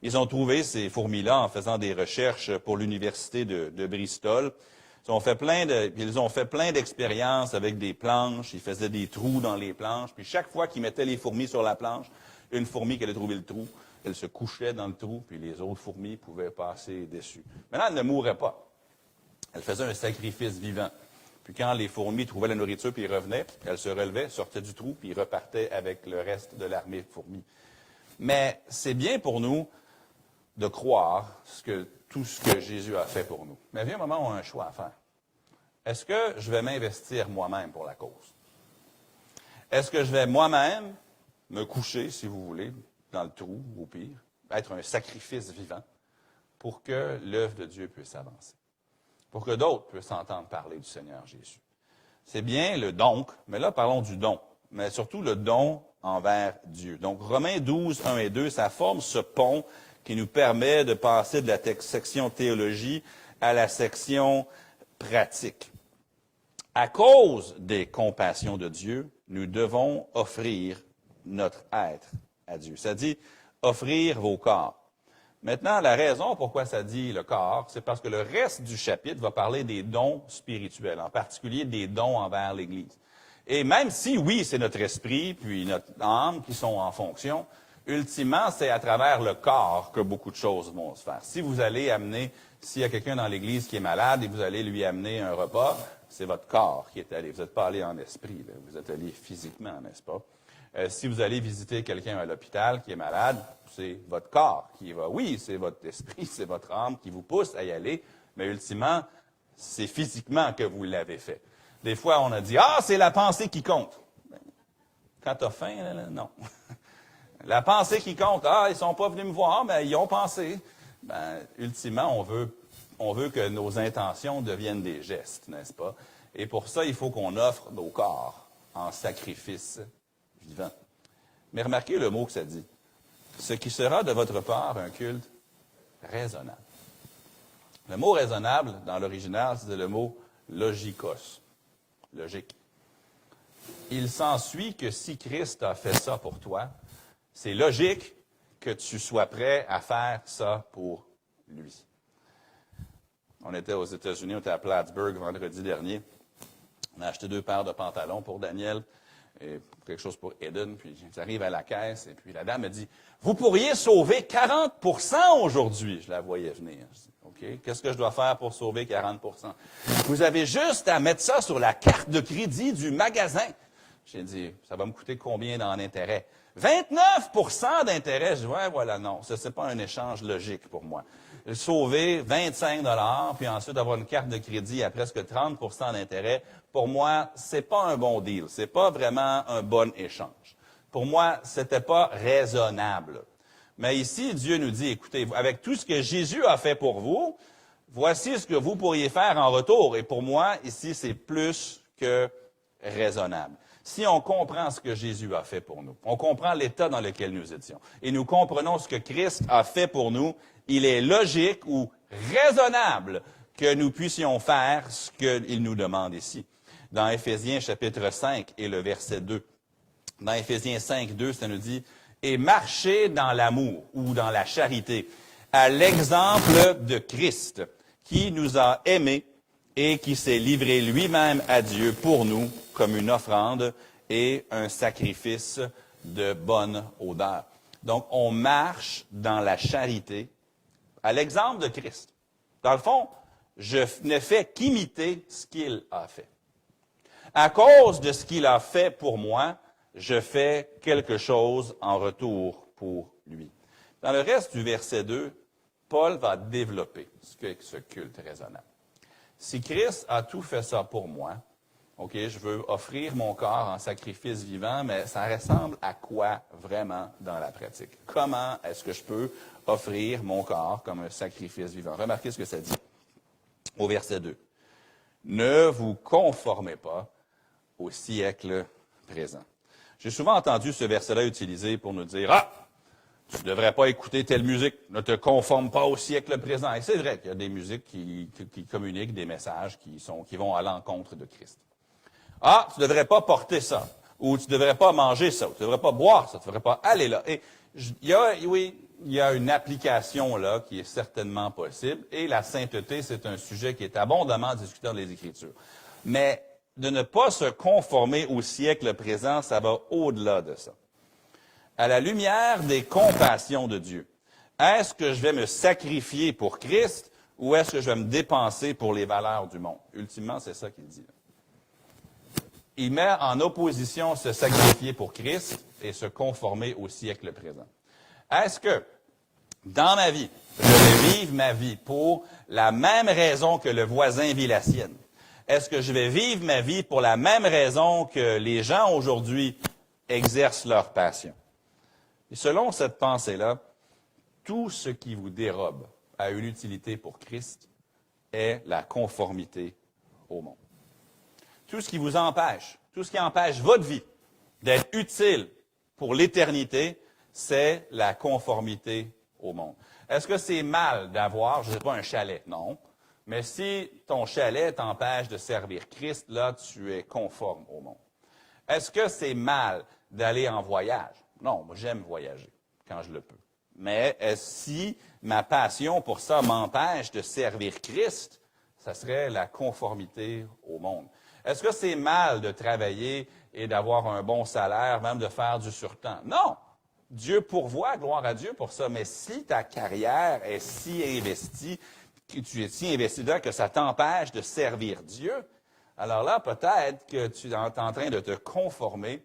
Ils ont trouvé ces fourmis-là en faisant des recherches pour l'université de Bristol. Ils ont fait plein d'expériences avec des planches. Ils faisaient des trous dans les planches. Puis chaque fois qu'ils mettaient les fourmis sur la planche, une fourmi qui allait trouver le trou, elle se couchait dans le trou, puis les autres fourmis pouvaient passer dessus. Maintenant, elle ne mourait pas. Elle faisait un sacrifice vivant. Puis quand les fourmis trouvaient la nourriture, puis ils revenaient, elle se relevait, sortait du trou, puis ils repartaient avec le reste de l'armée de fourmis. Mais c'est bien pour nous de croire tout ce que Jésus a fait pour nous. Mais il y a un moment où on a un choix à faire. Est-ce que je vais m'investir moi-même pour la cause? Est-ce que je vais moi-même me coucher, si vous voulez, dans le trou, au pire, être un sacrifice vivant pour que l'œuvre de Dieu puisse avancer, pour que d'autres puissent entendre parler du Seigneur Jésus? C'est bien le donc, mais là, parlons du don, mais surtout le don envers Dieu. Donc, Romains 12, 1 et 2, ça forme ce pont qui nous permet de passer de la section théologie à la section pratique. À cause des compassions de Dieu, nous devons offrir notre être à Dieu. Ça dit offrir vos corps. Maintenant, la raison pourquoi ça dit le corps, c'est parce que le reste du chapitre va parler des dons spirituels, en particulier des dons envers l'Église. Et même si, oui, c'est notre esprit puis notre âme qui sont en fonction, Ultimement, c'est à travers le corps que beaucoup de choses vont se faire. Si vous allez amener, s'il y a quelqu'un dans l'Église qui est malade et vous allez lui amener un repas, c'est votre corps qui est allé. Vous n'êtes pas allé en esprit, là. Vous êtes allé physiquement, n'est-ce pas? Si vous allez visiter quelqu'un à l'hôpital qui est malade, c'est votre corps qui y va. Oui, c'est votre esprit, c'est votre âme qui vous pousse à y aller, mais ultimement, c'est physiquement que vous l'avez fait. Des fois, on a dit, « Ah, c'est la pensée qui compte. » Quand tu as faim, là, non. La pensée qui compte, « Ah, ils ne sont pas venus me voir, mais ils ont pensé. » Ultimement, on veut que nos intentions deviennent des gestes, n'est-ce pas? Et pour ça, il faut qu'on offre nos corps en sacrifice vivant. Mais remarquez le mot que ça dit. Ce qui sera de votre part un culte raisonnable. Le mot raisonnable, dans l'original, c'est le mot logikos. Logique. Il s'ensuit que si Christ a fait ça pour toi, c'est logique que tu sois prêt à faire ça pour lui. On était aux États-Unis, on était à Plattsburgh vendredi dernier. On a acheté 2 paires de pantalons pour Daniel et quelque chose pour Eden. Puis j'arrive à la caisse et puis la dame me dit « Vous pourriez sauver 40 % aujourd'hui. » Je la voyais venir. Je dis « OK, qu'est-ce que je dois faire pour sauver 40 % Vous avez juste à mettre ça sur la carte de crédit du magasin. J'ai dit « Ça va me coûter combien en intérêt? » 29 % d'intérêt. Je dis « Ouais, voilà, non. Ce n'est pas un échange logique pour moi. » Sauver 25 $, puis ensuite avoir une carte de crédit à presque 30 % d'intérêt, pour moi, c'est pas un bon deal. C'est pas vraiment un bon échange. Pour moi, c'était pas raisonnable. Mais ici, Dieu nous dit, écoutez, avec tout ce que Jésus a fait pour vous, voici ce que vous pourriez faire en retour. Et pour moi, ici, c'est plus que raisonnable. Si on comprend ce que Jésus a fait pour nous, on comprend l'état dans lequel nous étions, et nous comprenons ce que Christ a fait pour nous, il est logique ou raisonnable que nous puissions faire ce qu'il nous demande ici. Dans Éphésiens chapitre 5 et le verset 2. Dans Éphésiens 5, 2, ça nous dit « Et marchez dans l'amour ou dans la charité, à l'exemple de Christ, qui nous a aimés et qui s'est livré lui-même à Dieu pour nous comme une offrande et un sacrifice de bonne odeur. » Donc, on marche dans la charité à l'exemple de Christ. Dans le fond, je ne fais qu'imiter ce qu'il a fait. À cause de ce qu'il a fait pour moi, je fais quelque chose en retour pour lui. Dans le reste du verset 2, Paul va développer ce qu'est ce culte raisonnable. Si Christ a tout fait ça pour moi, OK, je veux offrir mon corps en sacrifice vivant, mais ça ressemble à quoi vraiment dans la pratique? Comment est-ce que je peux offrir mon corps comme un sacrifice vivant? Remarquez ce que ça dit au verset 2. Ne vous conformez pas au siècle présent. J'ai souvent entendu ce verset-là utilisé pour nous dire « Ah, tu ne devrais pas écouter telle musique, ne te conforme pas au siècle présent. » Et c'est vrai qu'il y a des musiques qui communiquent des messages qui vont à l'encontre de Christ. « Ah, tu ne devrais pas porter ça, ou tu ne devrais pas manger ça, ou tu ne devrais pas boire ça, tu ne devrais pas aller là. » Et il y a une application là qui est certainement possible, et la sainteté, c'est un sujet qui est abondamment discuté dans les Écritures. Mais de ne pas se conformer au siècle présent, ça va au-delà de ça. À la lumière des compassions de Dieu, est-ce que je vais me sacrifier pour Christ ou est-ce que je vais me dépenser pour les valeurs du monde? Ultimement, c'est ça qu'il dit. Il met en opposition se sacrifier pour Christ et se conformer au siècle présent. Est-ce que, dans ma vie, je vais vivre ma vie pour la même raison que le voisin vit la sienne? Est-ce que je vais vivre ma vie pour la même raison que les gens aujourd'hui exercent leur passion? Et selon cette pensée-là, tout ce qui vous dérobe à une utilité pour Christ est la conformité au monde. Tout ce qui vous empêche, tout ce qui empêche votre vie d'être utile pour l'éternité, c'est la conformité au monde. Est-ce que c'est mal d'avoir, je ne sais pas, un chalet? Non. Mais si ton chalet t'empêche de servir Christ, là, tu es conforme au monde. Est-ce que c'est mal d'aller en voyage? Non, moi, j'aime voyager quand je le peux. Mais si ma passion pour ça m'empêche de servir Christ, ça serait la conformité au monde. Est-ce que c'est mal de travailler et d'avoir un bon salaire, même de faire du surtemps? Non! Dieu pourvoit, gloire à Dieu pour ça. Mais si ta carrière est si investie, que tu es si investi dedans que ça t'empêche de servir Dieu, alors là, peut-être que tu es en train de te conformer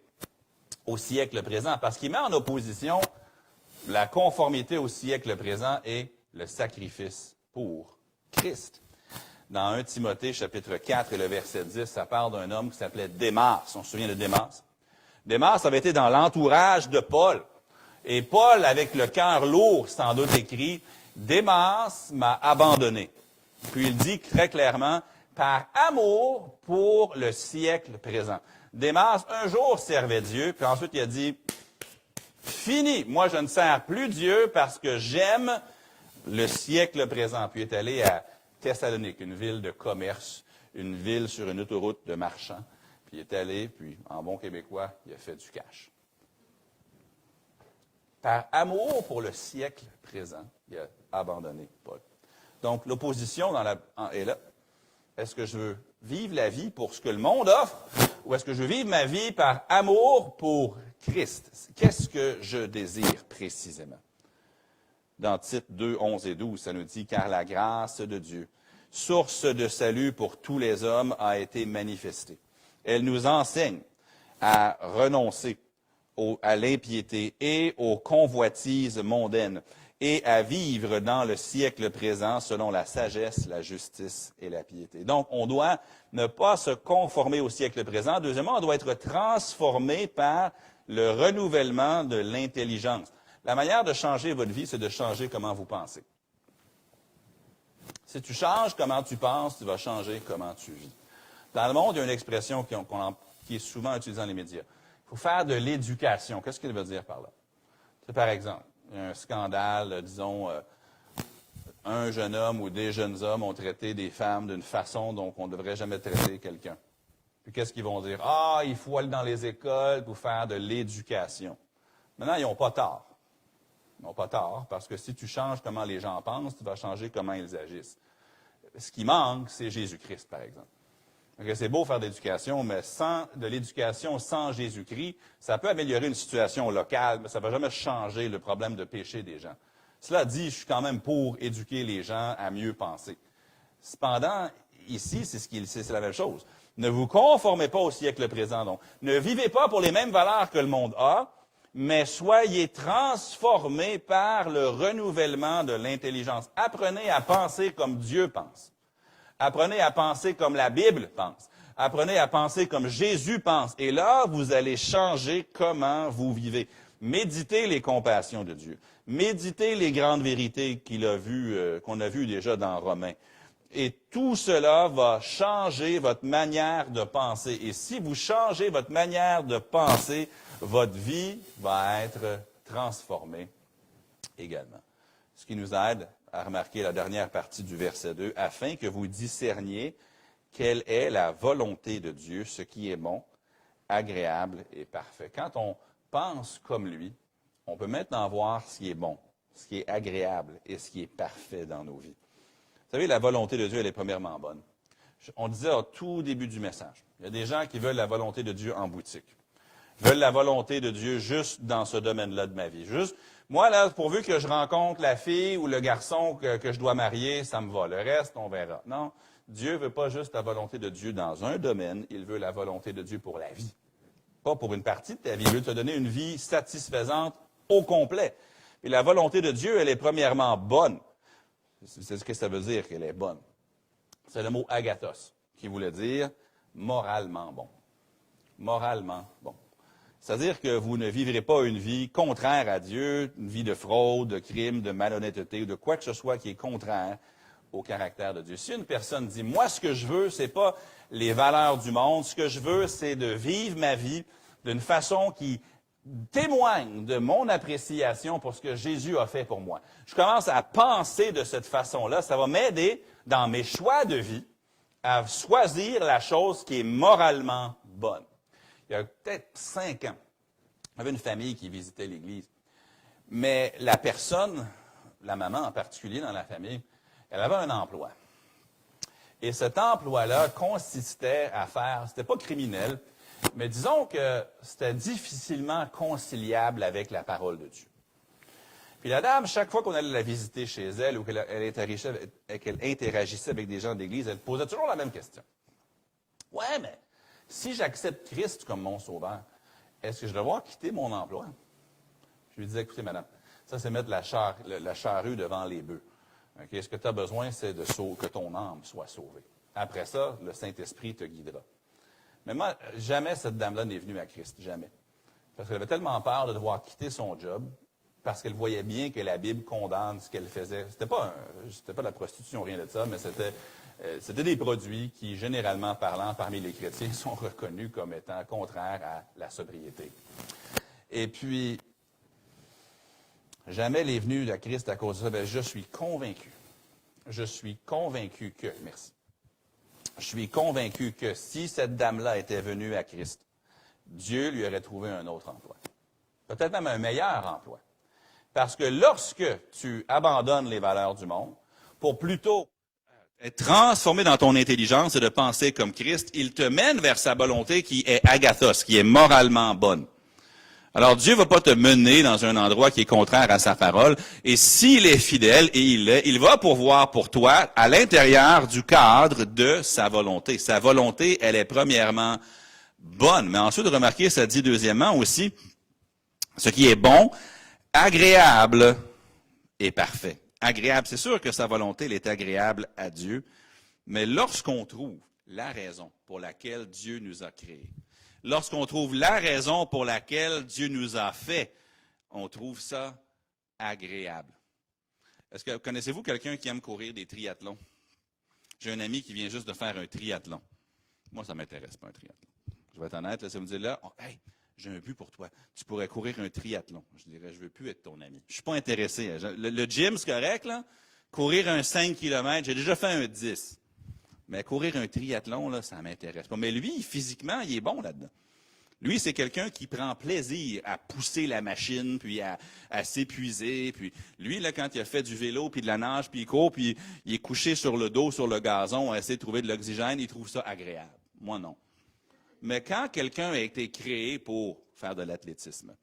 au siècle présent. Parce qu'il met en opposition la conformité au siècle présent et le sacrifice pour Christ. Dans 1 Timothée, chapitre 4 et le verset 10, ça parle d'un homme qui s'appelait Démas. On se souvient de Démas? Démas avait été dans l'entourage de Paul. Et Paul, avec le cœur lourd, sans doute écrit, « Démas m'a abandonné ». Puis il dit très clairement, « Par amour pour le siècle présent ». Démas, un jour, servait Dieu, puis ensuite il a dit, « Fini, moi je ne sers plus Dieu parce que j'aime le siècle présent ». Puis il est allé à Thessalonique, une ville de commerce, une ville sur une autoroute de marchands. Puis il est allé, puis en bon québécois, il a fait du cash. Par amour pour le siècle présent, il a abandonné Paul. Donc l'opposition est là. Est-ce que je veux vivre la vie pour ce que le monde offre, ou est-ce que je veux vivre ma vie par amour pour Christ? Qu'est-ce que je désire précisément? Dans Tite 2, 11 et 12, ça nous dit « Car la grâce de Dieu, source de salut pour tous les hommes, a été manifestée. Elle nous enseigne à renoncer à l'impiété et aux convoitises mondaines et à vivre dans le siècle présent selon la sagesse, la justice et la piété. » Donc, on doit ne pas se conformer au siècle présent. Deuxièmement, on doit être transformé par le renouvellement de l'intelligence. La manière de changer votre vie, c'est de changer comment vous pensez. Si tu changes comment tu penses, tu vas changer comment tu vis. Dans le monde, il y a une expression qui est souvent utilisée dans les médias. Il faut faire de l'éducation. Qu'est-ce qu'elle veut dire par là? C'est par exemple, il y a un scandale, disons, un jeune homme ou des jeunes hommes ont traité des femmes d'une façon dont on ne devrait jamais traiter quelqu'un. Puis qu'est-ce qu'ils vont dire? Ah, il faut aller dans les écoles pour faire de l'éducation. Maintenant, ils n'ont pas tort. Ils n'ont pas tort, parce que si tu changes comment les gens pensent, tu vas changer comment ils agissent. Ce qui manque, c'est Jésus-Christ, par exemple. Okay, c'est beau faire de l'éducation, mais de l'éducation sans Jésus-Christ, ça peut améliorer une situation locale, mais ça ne va jamais changer le problème de péché des gens. Cela dit, je suis quand même pour éduquer les gens à mieux penser. Cependant, ici, c'est la même chose. Ne vous conformez pas au siècle présent, donc. Ne vivez pas pour les mêmes valeurs que le monde a, mais soyez transformés par le renouvellement de l'intelligence. Apprenez à penser comme Dieu pense. Apprenez à penser comme la Bible pense. Apprenez à penser comme Jésus pense. Et là, vous allez changer comment vous vivez. Méditez les compassions de Dieu. Méditez les grandes vérités qu'on a vues déjà dans Romains. Et tout cela va changer votre manière de penser. Et si vous changez votre manière de penser, votre vie va être transformée également. Ce qui nous aide à remarquer la dernière partie du verset 2, afin que vous discerniez quelle est la volonté de Dieu, ce qui est bon, agréable et parfait. Quand on pense comme lui, on peut maintenant voir ce qui est bon, ce qui est agréable et ce qui est parfait dans nos vies. Vous savez, la volonté de Dieu, elle est premièrement bonne. On disait au tout début du message, il y a des gens qui veulent la volonté de Dieu en boutique. Ils veulent la volonté de Dieu juste dans ce domaine-là de ma vie. Juste, moi, là, pourvu que je rencontre la fille ou le garçon que je dois marier, ça me va. Le reste, on verra. Non, Dieu ne veut pas juste la volonté de Dieu dans un domaine, il veut la volonté de Dieu pour la vie. Pas pour une partie de ta vie. Il veut te donner une vie satisfaisante au complet. Et la volonté de Dieu, elle est premièrement bonne. C'est ce que ça veut dire qu'elle est bonne. C'est le mot agathos, qui voulait dire moralement bon. Moralement bon. C'est-à-dire que vous ne vivrez pas une vie contraire à Dieu, une vie de fraude, de crime, de malhonnêteté ou de quoi que ce soit qui est contraire au caractère de Dieu. Si une personne dit, moi, ce que je veux, c'est pas les valeurs du monde, ce que je veux, c'est de vivre ma vie d'une façon qui témoigne de mon appréciation pour ce que Jésus a fait pour moi. Je commence à penser de cette façon-là, ça va m'aider dans mes choix de vie à choisir la chose qui est moralement bonne. Il y a peut-être 5 ans, j'avais une famille qui visitait l'église. Mais la personne, la maman en particulier dans la famille, elle avait un emploi. Et cet emploi-là consistait à faire, c'était pas criminel, Mais disons que c'était difficilement conciliable avec la parole de Dieu. Puis la dame, chaque fois qu'on allait la visiter chez elle ou qu'elle interagissait avec des gens d'église, elle posait toujours la même question. Ouais, mais si j'accepte Christ comme mon sauveur, est-ce que je dois devoir quitter mon emploi? Je lui disais, écoutez, madame, ça c'est mettre la charrue devant les bœufs. Okay? Ce que tu as besoin, c'est que ton âme soit sauvée. Après ça, le Saint-Esprit te guidera. Mais moi, jamais cette dame-là n'est venue à Christ, jamais. Parce qu'elle avait tellement peur de devoir quitter son job, parce qu'elle voyait bien que la Bible condamne ce qu'elle faisait. C'était pas de la prostitution, rien de ça, mais c'était des produits qui, généralement parlant, parmi les chrétiens, sont reconnus comme étant contraires à la sobriété. Et puis, jamais elle est venue à Christ à cause de ça. Bien, je suis convaincu que, merci, je suis convaincu que si cette dame-là était venue à Christ, Dieu lui aurait trouvé un autre emploi. Peut-être même un meilleur emploi. Parce que lorsque tu abandonnes les valeurs du monde, pour plutôt être transformé dans ton intelligence et de penser comme Christ, il te mène vers sa volonté qui est agathos, qui est moralement bonne. Alors Dieu ne va pas te mener dans un endroit qui est contraire à sa parole, et s'il est fidèle, et il l'est, il va pourvoir pour toi à l'intérieur du cadre de sa volonté. Sa volonté, elle est premièrement bonne, mais ensuite, remarquez, ça dit deuxièmement aussi, ce qui est bon, agréable et parfait. Agréable, c'est sûr que sa volonté, elle est agréable à Dieu, mais lorsqu'on trouve la raison pour laquelle Dieu nous a créés, lorsqu'on trouve la raison pour laquelle Dieu nous a fait, on trouve ça agréable. Est-ce que connaissez-vous quelqu'un qui aime courir des triathlons? J'ai un ami qui vient juste de faire un triathlon. Moi, ça ne m'intéresse pas un triathlon. Je vais être honnête, là, ça me dit là, oh, hey, j'ai un but pour toi. Tu pourrais courir un triathlon. Je dirais, je ne veux plus être ton ami. Je ne suis pas intéressé. Le gym, c'est correct, là. Courir un 5 km, j'ai déjà fait un 10. Mais courir un triathlon, là, ça ne m'intéresse pas. Mais lui, physiquement, il est bon là-dedans. Lui, c'est quelqu'un qui prend plaisir à pousser la machine, puis à s'épuiser. Puis lui, là, quand il a fait du vélo, puis de la nage, puis il court, puis il est couché sur le dos, sur le gazon, à essayer de trouver de l'oxygène, il trouve ça agréable. Moi, non. Mais quand quelqu'un a été créé pour faire de l'athlétisme,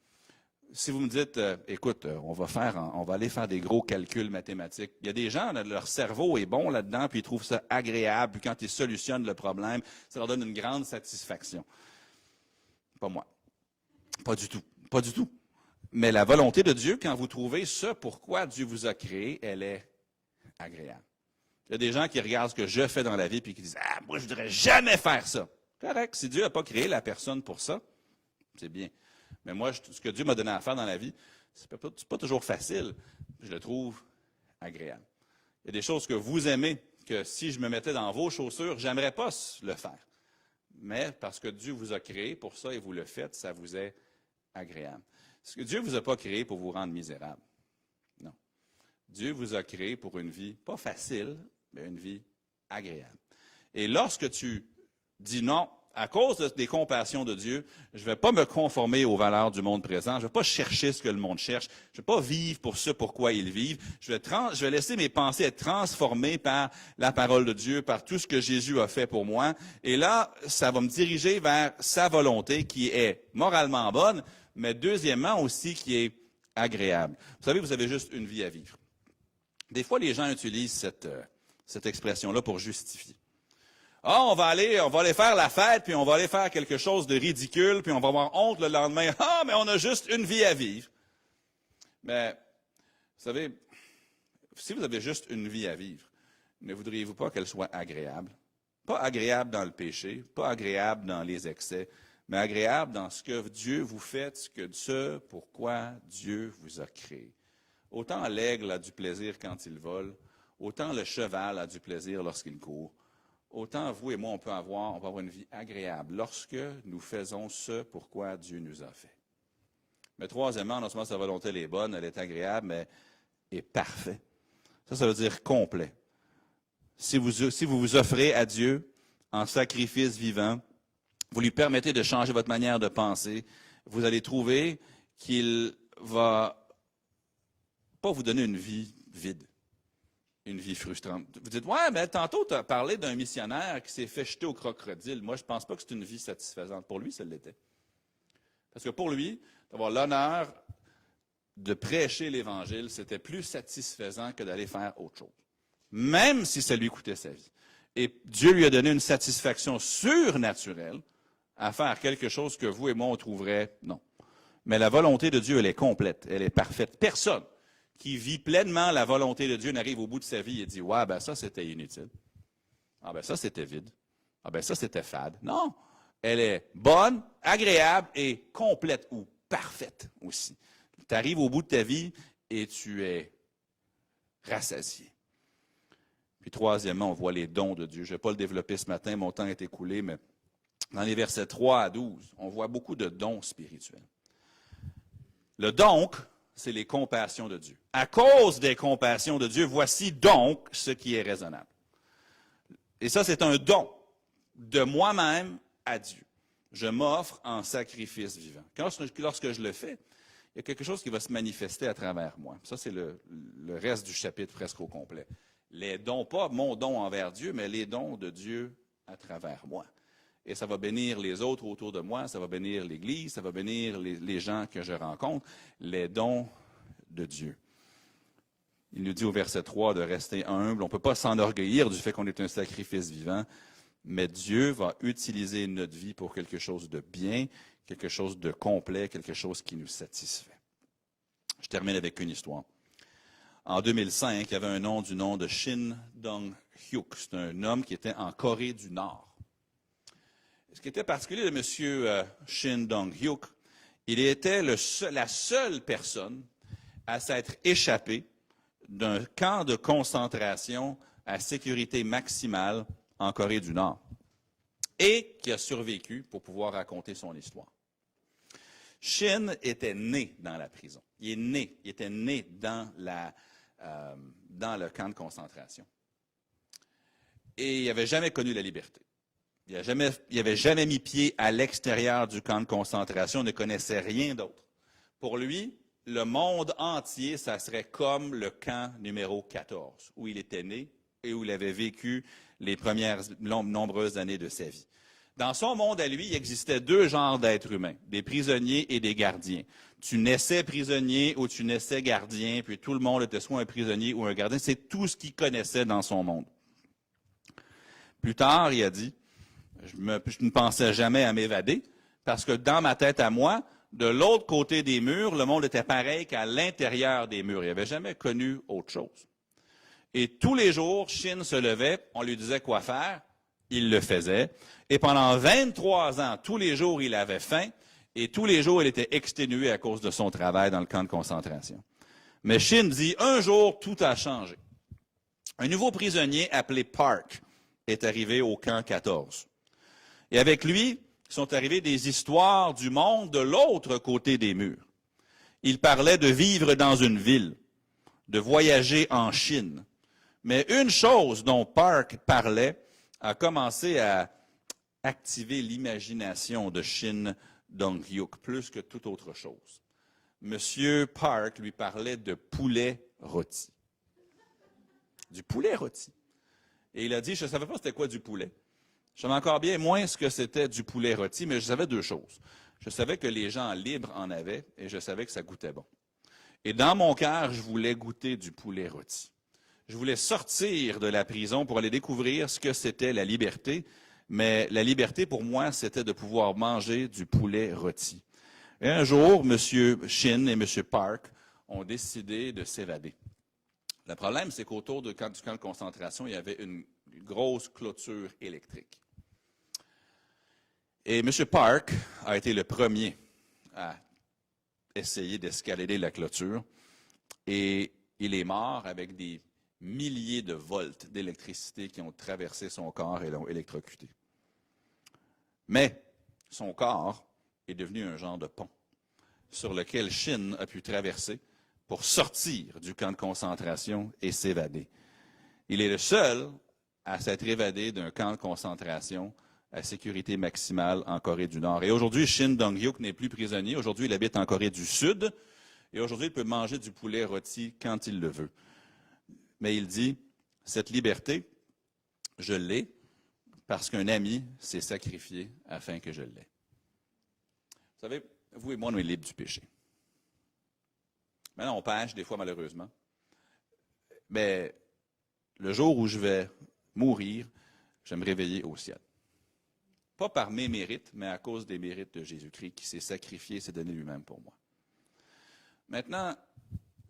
si vous me dites, écoute, on va aller faire des gros calculs mathématiques. Il y a des gens, là, leur cerveau est bon là-dedans, puis ils trouvent ça agréable, puis quand ils solutionnent le problème, ça leur donne une grande satisfaction. Pas moi. Pas du tout. Pas du tout. Mais la volonté de Dieu, quand vous trouvez ce pourquoi Dieu vous a créé, elle est agréable. Il y a des gens qui regardent ce que je fais dans la vie, puis qui disent, ah, moi, je ne voudrais jamais faire ça. Correct, si Dieu n'a pas créé la personne pour ça, c'est bien. Mais moi, ce que Dieu m'a donné à faire dans la vie, c'est pas toujours facile. Je le trouve agréable. Il y a des choses que vous aimez, que si je me mettais dans vos chaussures, j'aimerais pas le faire. Mais parce que Dieu vous a créé pour ça et vous le faites, ça vous est agréable. Parce que Dieu ne vous a pas créé pour vous rendre misérable. Non. Dieu vous a créé pour une vie, pas facile, mais une vie agréable. Et lorsque tu dis non, à cause des compassions de Dieu, je ne vais pas me conformer aux valeurs du monde présent, je ne vais pas chercher ce que le monde cherche, je ne vais pas vivre pour ce pourquoi ils vivent, je vais laisser mes pensées être transformées par la parole de Dieu, par tout ce que Jésus a fait pour moi, et là, ça va me diriger vers sa volonté qui est moralement bonne, mais deuxièmement aussi qui est agréable. Vous savez, vous avez juste une vie à vivre. Des fois, les gens utilisent cette expression-là pour justifier. Ah, on va aller faire la fête, puis on va aller faire quelque chose de ridicule, puis on va avoir honte le lendemain. Ah, mais on a juste une vie à vivre. Mais, vous savez, si vous avez juste une vie à vivre, ne voudriez-vous pas qu'elle soit agréable? Pas agréable dans le péché, pas agréable dans les excès, mais agréable dans ce que Dieu vous fait, ce pourquoi Dieu vous a créé. Autant l'aigle a du plaisir quand il vole, autant le cheval a du plaisir lorsqu'il court. Autant vous et moi, on peut avoir une vie agréable lorsque nous faisons ce pourquoi Dieu nous a fait. Mais troisièmement, non seulement sa volonté elle est bonne, elle est agréable, mais est parfaite. Ça veut dire complet. Si vous vous offrez à Dieu en sacrifice vivant, vous lui permettez de changer votre manière de penser, vous allez trouver qu'il va pas vous donner une vie vide. une vie frustrante. Vous dites, ouais, mais tantôt, tu as parlé d'un missionnaire qui s'est fait jeter au crocodile. Moi, je ne pense pas que c'est une vie satisfaisante. Pour lui, ça l'était. Parce que pour lui, d'avoir l'honneur de prêcher l'Évangile, c'était plus satisfaisant que d'aller faire autre chose. Même si ça lui coûtait sa vie. Et Dieu lui a donné une satisfaction surnaturelle à faire quelque chose que vous et moi, on trouverait non. Mais la volonté de Dieu, elle est complète, elle est parfaite. Personne qui vit pleinement la volonté de Dieu n'arrive au bout de sa vie et dit « Ouais, ben ça, c'était inutile. Ah ben ça, c'était vide. Ah ben ça, c'était fade. » Non, elle est bonne, agréable et complète ou parfaite aussi. Tu arrives au bout de ta vie et tu es rassasié. Puis troisièmement, on voit les dons de Dieu. Je ne vais pas le développer ce matin, mon temps est écoulé, mais dans les versets 3 à 12, on voit beaucoup de dons spirituels. Le donc, c'est les compassions de Dieu. À cause des compassions de Dieu, voici donc ce qui est raisonnable. Et ça, c'est un don de moi-même à Dieu. Je m'offre en sacrifice vivant. Lorsque je le fais, il y a quelque chose qui va se manifester à travers moi. Ça, c'est le reste du chapitre presque au complet. Les dons, pas mon don envers Dieu, mais les dons de Dieu à travers moi. Et ça va bénir les autres autour de moi, ça va bénir l'Église, ça va bénir les gens que je rencontre, les dons de Dieu. Il nous dit au verset 3 de rester humble. On ne peut pas s'enorgueillir du fait qu'on est un sacrifice vivant, mais Dieu va utiliser notre vie pour quelque chose de bien, quelque chose de complet, quelque chose qui nous satisfait. Je termine avec une histoire. En 2005, il y avait un nom du nom de Shin Dong-hyuk. C'est un homme qui était en Corée du Nord. Ce qui était particulier de M. Shin Dong-hyuk, il était la seule personne à s'être échappé d'un camp de concentration à sécurité maximale en Corée du Nord et qui a survécu pour pouvoir raconter son histoire. Shin était né dans la prison. Il était né dans le camp de concentration. Et il n'avait jamais connu la liberté. Il n'avait jamais mis pied à l'extérieur du camp de concentration, ne connaissait rien d'autre. Pour lui, le monde entier, ça serait comme le camp numéro 14, où il était né et où il avait vécu les premières nombreuses années de sa vie. Dans son monde à lui, il existait deux genres d'êtres humains, des prisonniers et des gardiens. Tu naissais prisonnier ou tu naissais gardien, puis tout le monde était soit un prisonnier ou un gardien. C'est tout ce qu'il connaissait dans son monde. Plus tard, il a dit, je ne pensais jamais à m'évader, parce que dans ma tête à moi, de l'autre côté des murs, le monde était pareil qu'à l'intérieur des murs. Il n'avait jamais connu autre chose. Et tous les jours, Shin se levait, on lui disait quoi faire, il le faisait. Et pendant 23 ans, tous les jours, il avait faim, et tous les jours, il était exténué à cause de son travail dans le camp de concentration. Mais Shin dit, un jour, tout a changé. Un nouveau prisonnier appelé Park est arrivé au camp 14. Et avec lui, sont arrivées des histoires du monde de l'autre côté des murs. Il parlait de vivre dans une ville, de voyager en Chine. Mais une chose dont Park parlait a commencé à activer l'imagination de Shin Dong-hyuk plus que toute autre chose. Monsieur Park lui parlait de poulet rôti. Du poulet rôti. Et il a dit, je ne savais pas c'était quoi du poulet. Je savais encore bien moins ce que c'était du poulet rôti, mais je savais deux choses. Je savais que les gens libres en avaient et je savais que ça goûtait bon. Et dans mon cœur, je voulais goûter du poulet rôti. Je voulais sortir de la prison pour aller découvrir ce que c'était la liberté, mais la liberté pour moi, c'était de pouvoir manger du poulet rôti. Et un jour, M. Shin et M. Park ont décidé de s'évader. Le problème, c'est qu'autour du camp de concentration, il y avait une grosse clôture électrique. Et M. Park a été le premier à essayer d'escalader la clôture. Et il est mort avec des milliers de volts d'électricité qui ont traversé son corps et l'ont électrocuté. Mais son corps est devenu un genre de pont sur lequel Shin a pu traverser pour sortir du camp de concentration et s'évader. Il est le seul à s'être évadé d'un camp de concentration à sécurité maximale en Corée du Nord. Et aujourd'hui, Shin Dong-hyuk n'est plus prisonnier. Aujourd'hui, il habite en Corée du Sud. Et aujourd'hui, il peut manger du poulet rôti quand il le veut. Mais il dit, Cette liberté, je l'ai parce qu'un ami s'est sacrifié afin que je l'aie. Vous savez, vous et moi, on est libres du péché. Maintenant, on pêche des fois, malheureusement. Mais le jour où je vais mourir, je vais me réveiller au ciel. Pas par mes mérites, mais à cause des mérites de Jésus-Christ qui s'est sacrifié et s'est donné lui-même pour moi. Maintenant,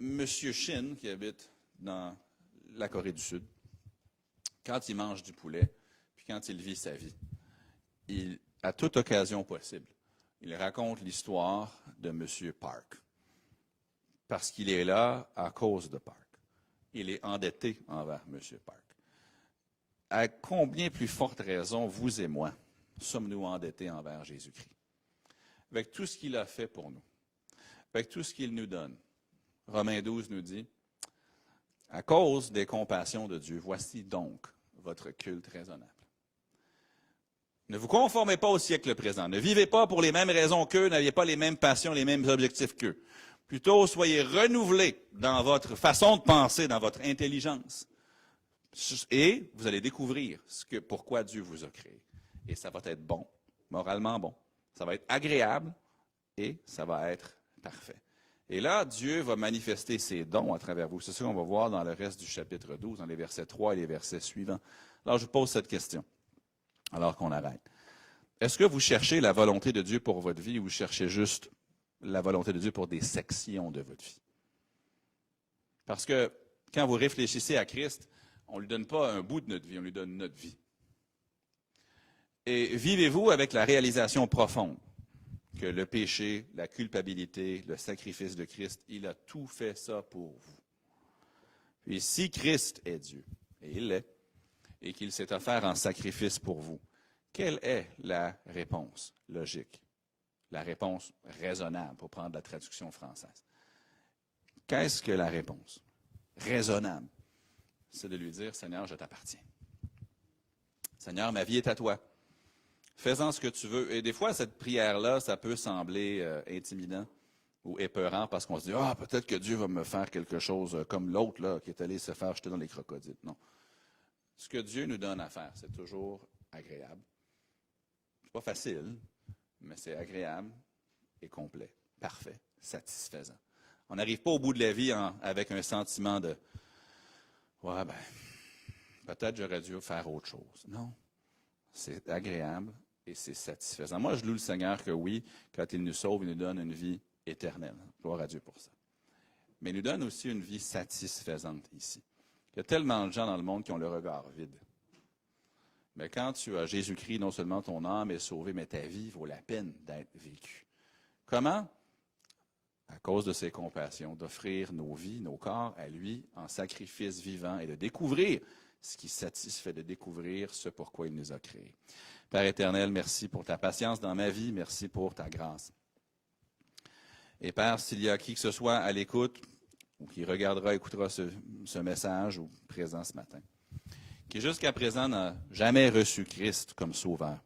M. Shin, qui habite dans la Corée du Sud, quand il mange du poulet, puis quand il vit sa vie, à toute occasion possible, il raconte l'histoire de M. Park. Parce qu'il est là à cause de Park. Il est endetté envers M. Park. À combien plus forte raison, vous et moi, sommes-nous endettés envers Jésus-Christ? Avec tout ce qu'il a fait pour nous, avec tout ce qu'il nous donne. Romains 12 nous dit, « À cause des compassions de Dieu, voici donc votre culte raisonnable. » Ne vous conformez pas au siècle présent. Ne vivez pas pour les mêmes raisons qu'eux, n'ayez pas les mêmes passions, les mêmes objectifs qu'eux. Plutôt, soyez renouvelés dans votre façon de penser, dans votre intelligence. Et vous allez découvrir pourquoi Dieu vous a créé. Et ça va être bon, moralement bon. Ça va être agréable et ça va être parfait. Et là, Dieu va manifester ses dons à travers vous. C'est ce qu'on va voir dans le reste du chapitre 12, dans les versets 3 et les versets suivants. Alors, je vous pose cette question, alors qu'on arrête. Est-ce que vous cherchez la volonté de Dieu pour votre vie ou vous cherchez juste la volonté de Dieu pour des sections de votre vie? Parce que quand vous réfléchissez à Christ, on ne lui donne pas un bout de notre vie, on lui donne notre vie. Et vivez-vous avec la réalisation profonde que le péché, la culpabilité, le sacrifice de Christ, il a tout fait ça pour vous. Puis si Christ est Dieu, et il l'est, et qu'il s'est offert en sacrifice pour vous, quelle est la réponse logique? La réponse raisonnable, pour prendre la traduction française. Qu'est-ce que la réponse raisonnable? C'est de lui dire, Seigneur, je t'appartiens. Seigneur, ma vie est à toi. Fais-en ce que tu veux. Et des fois, cette prière-là, ça peut sembler intimidant ou épeurant parce qu'on se dit, peut-être que Dieu va me faire quelque chose comme l'autre là qui est allé se faire jeter dans les crocodiles. Non. Ce que Dieu nous donne à faire, c'est toujours agréable. C'est pas facile, mais c'est agréable et complet, parfait, satisfaisant. On n'arrive pas au bout de la vie avec un sentiment de « ouais, peut-être j'aurais dû faire autre chose ». Non, c'est agréable et c'est satisfaisant. Moi, je loue le Seigneur que oui, quand il nous sauve, il nous donne une vie éternelle. Gloire à Dieu pour ça. Mais il nous donne aussi une vie satisfaisante ici. Il y a tellement de gens dans le monde qui ont le regard vide. Mais quand tu as Jésus-Christ, non seulement ton âme est sauvée, mais ta vie vaut la peine d'être vécue. Comment? À cause de ses compassions, d'offrir nos vies, nos corps à lui en sacrifice vivant et de découvrir ce qui satisfait, de découvrir ce pourquoi il nous a créés. Père éternel, merci pour ta patience dans ma vie, merci pour ta grâce. Et Père, s'il y a qui que ce soit à l'écoute, ou qui regardera, écoutera ce message ou présent ce matin, qui jusqu'à présent n'a jamais reçu Christ comme sauveur,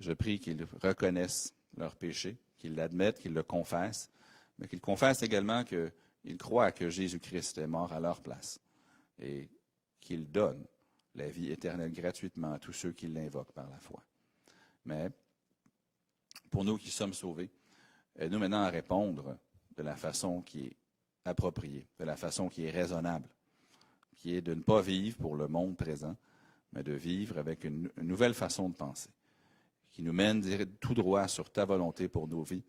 je prie qu'ils reconnaissent leur péché, qu'ils l'admettent, qu'ils le confessent, mais qu'ils confessent également qu'ils croient que Jésus-Christ est mort à leur place et qu'il donne la vie éternelle gratuitement à tous ceux qui l'invoquent par la foi. Mais pour nous qui sommes sauvés, aide-nous maintenant à répondre de la façon qui est appropriée, de la façon qui est raisonnable, qui est de ne pas vivre pour le monde présent, mais de vivre avec une nouvelle façon de penser, qui nous mène tout droit sur ta volonté pour nos vies,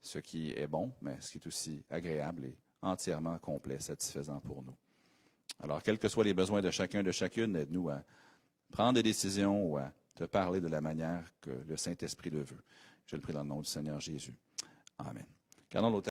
ce qui est bon, mais ce qui est aussi agréable et entièrement complet, satisfaisant pour nous. Alors, quels que soient les besoins de chacun, de chacune, aide-nous à prendre des décisions ou à te parler de la manière que le Saint-Esprit le veut. Je le prie dans le nom du Seigneur Jésus. Amen. Gardons l'autel.